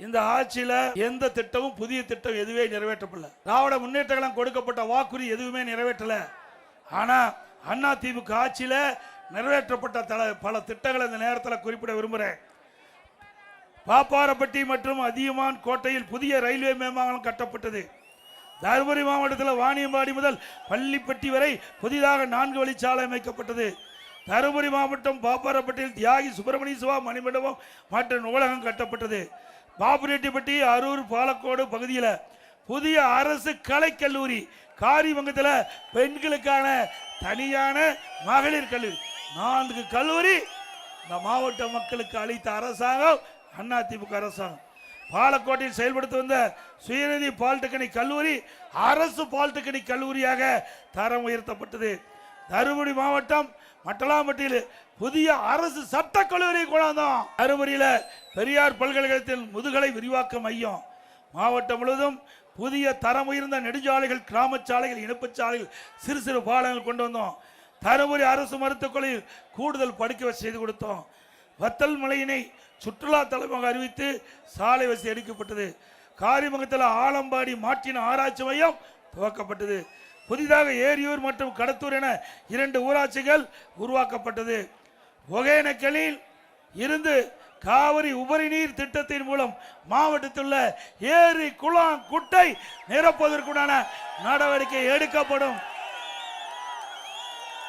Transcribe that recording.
இந்த ஆட்சியில எந்த திட்டமும் புதிய திட்டம் எதுவே நிறைவேற்றப்படல. திராவிட முன்னேற்ற கழகம் கொடுக்கப்பட்ட வாக்குறுதி எதுவுமே நிறைவேற்றல. ஆனா அண்ணா திமுக ஆட்சியில நிறைவேற்றப்பட்ட பல திட்டங்களை இந்த நேரத்தில் குறிப்பிட விரும்புகிறேன். பாப்பாரப்பட்டி மற்றும் அதியமான் கோட்டையில் புதிய ரயில்வே மேம்பாலம் கட்டப்பட்டது. தருமபுரி மாவட்டத்தில் வாணியம்பாடி முதல் பள்ளிப்பட்டி வரை புதிதாக 4 வழிச்சாலை அமைக்கப்பட்டது. தருமபுரி மாவட்டம் பாப்பாரப்பட்டியில் தியாகி சுப்பிரமணிய சிவா மணிமண்டபம் மற்றும் நூலகம் கட்டப்பட்டது. பாப்புரெட்டிப்பட்டி, அரூர், பாலக்கோடு பகுதியில் புதிய அரசு கலைக்கல்லூரி, காரிமங்கத்தில் பெண்களுக்கான தனியான மகளிர் கல்லூரி, 4 கல்லூரி இந்த மாவட்ட மக்களுக்கு அளித்த அரசாங்கம் அதிமுக அரசாங்கம். பாலக்கோட்டையில் செயல்படுத்தி வந்த சுயநிதி பாலிடெக்னிக் கல்லூரி அரசு பாலிடெக்னிக் கல்லூரியாக தரம் உயர்த்தப்பட்டது. தருமபுரி மாவட்டம் மட்டலாம்பட்டியில் புதிய அரசு சட்ட கல்லூரி கொண்டாந்தோம். தருமபுரியில் பெரியார் பல்கலைக்கழகத்தின் முதுகலை விரிவாக்க மையம். மாவட்டம் முழுவதும் புதிய தரம் உயர்ந்த நெடுஞ்சாலைகள், கிராம சாலைகள், இணைப்பு சாலைகள், சிறு சிறு பாலங்கள் கொண்டு வந்தோம். தருமபுரி அரசு மருத்துவக் கல்லூரியில் கூடுதல் படுக்கை செய்து கொடுத்தோம். வத்தல் மலையினை சுற்றுலா தலமாக அறிவித்து சாலை வசதி அளிக்கப்பட்டது. காரிமங்கத்தில் ஆலம்பாடி மாற்றின ஆராய்ச்சி மையம் துவக்கப்பட்டது. புதிதாக ஏரியூர் மற்றும் கடத்தூர் என 2 ஊராட்சிகள் உருவாக்கப்பட்டது. ஒகேனக்கலில் இருந்து காவிரி உபரி நீர் திட்டத்தின் மூலம் மாவட்டத்தில் உள்ள ஏரி, குளம், குட்டை நிரப்புவதற்குண்டான நடவடிக்கை எடுக்கப்படும்.